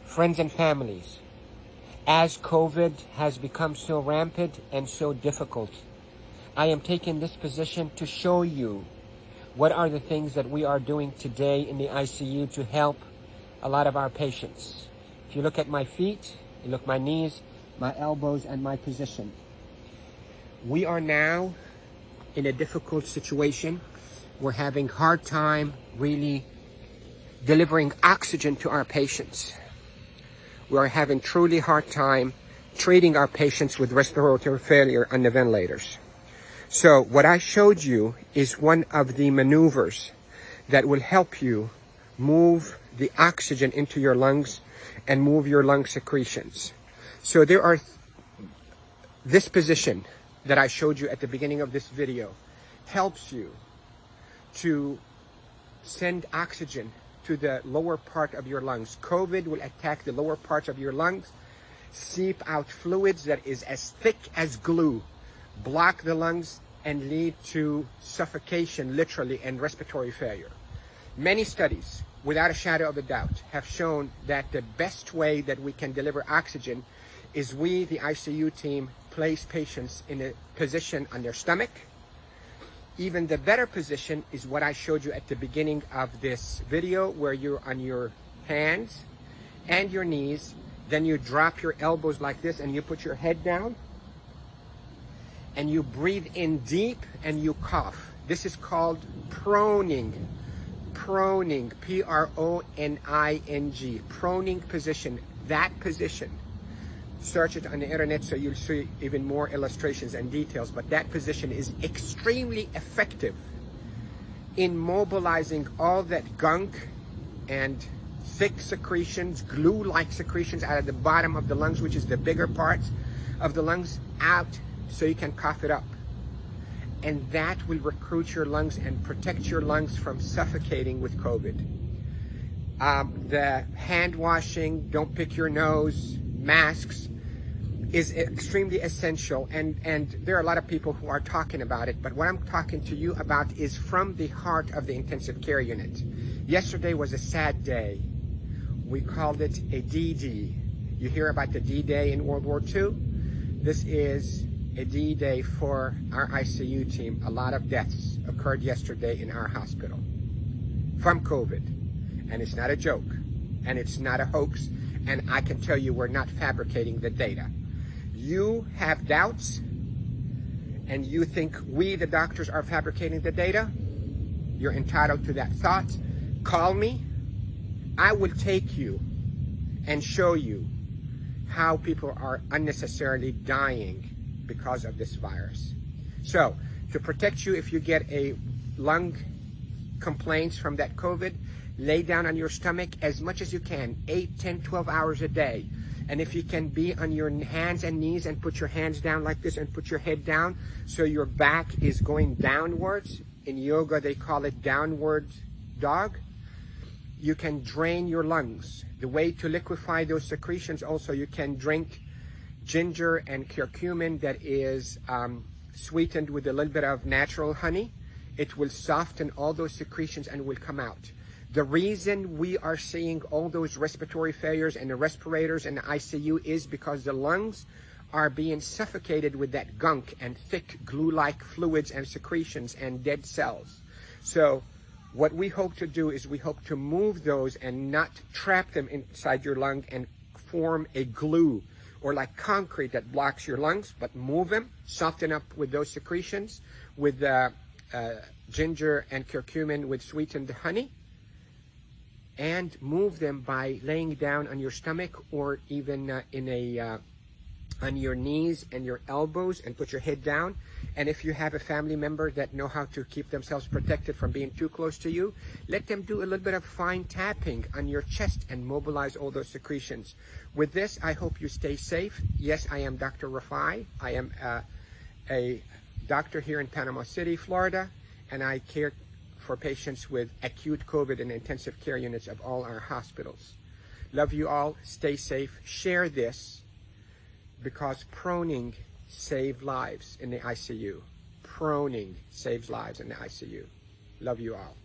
Friends and families, as COVID has become so rampant and so difficult, I am taking this position to show you what are the things that we are doing today in the ICU to help a lot of our patients. If you look at my feet, you look at my knees, my elbows, and my position. We are now in a difficult situation. We're having a hard time really delivering oxygen to our patients. We are having truly hard time treating our patients with respiratory failure on the ventilators. So what I showed you is one of the maneuvers that will help you move the oxygen into your lungs and move your lung secretions. So there are this position that I showed you at the beginning of this video helps you to send oxygen to the lower part of your lungs. COVID will attack the lower parts of your lungs, seep out fluids that is as thick as glue, block the lungs, and lead to suffocation, literally, and respiratory failure. Many studies, without a shadow of a doubt, have shown that the best way that we can deliver oxygen is we, the ICU team, place patients in a position on their stomach. Even the better position is what I showed you at the beginning of this video, where you're on your hands and your knees, then you drop your elbows like this and you put your head down and you breathe in deep and you cough. This is called proning. Proning, P-R-O-N-I-N-G, proning position. That position, search it on the internet so you'll see even more illustrations and details, but that position is extremely effective in mobilizing all that gunk and thick secretions, glue-like secretions out of the bottom of the lungs, which is the bigger parts of the lungs, out so you can cough it up. And that will recruit your lungs and protect your lungs from suffocating with COVID. The hand washing, don't pick your nose, masks is extremely essential, and there are a lot of people who are talking about it, but what I'm talking to you about is from the heart of the intensive care unit. Yesterday was a sad day. We called it a D-Day. You hear about the D-Day in World War II? This is a D-Day for our ICU team. A lot of deaths occurred yesterday in our hospital from COVID, and it's not a joke, and it's not a hoax, and I can tell you we're not fabricating the data. You have doubts, and you think we, the doctors, are fabricating the data. You're entitled to that thought. Call me. I will take you and show you how people are unnecessarily dying because of this virus. So, to protect you if you get a lung complaints from that COVID, lay down on your stomach as much as you can, 8, 10, 12 hours a day. And if you can be on your hands and knees and put your hands down like this and put your head down so your back is going downwards. In yoga, they call it downward dog. You can drain your lungs. The way to liquefy those secretions also, you can drink ginger and curcumin that is sweetened with a little bit of natural honey. It will soften all those secretions and will come out. The reason we are seeing all those respiratory failures and the respirators and the ICU is because the lungs are being suffocated with that gunk and thick glue-like fluids and secretions and dead cells. So what we hope to do is we hope to move those and not trap them inside your lung and form a glue or like concrete that blocks your lungs, but move them, soften up with those secretions with ginger and curcumin with sweetened honey, and move them by laying down on your stomach or even on your knees and your elbows and put your head down. And if you have a family member that know how to keep themselves protected from being too close to you, let them do a little bit of fine tapping on your chest and mobilize all those secretions. With this, I hope you stay safe. Yes, I am Dr. Rafai. I am a doctor here in Panama City, Florida, and I care for patients with acute COVID in intensive care units of all our hospitals. Love you all. Stay safe. Share this because proning saves lives in the ICU. Proning saves lives in the ICU. Love you all.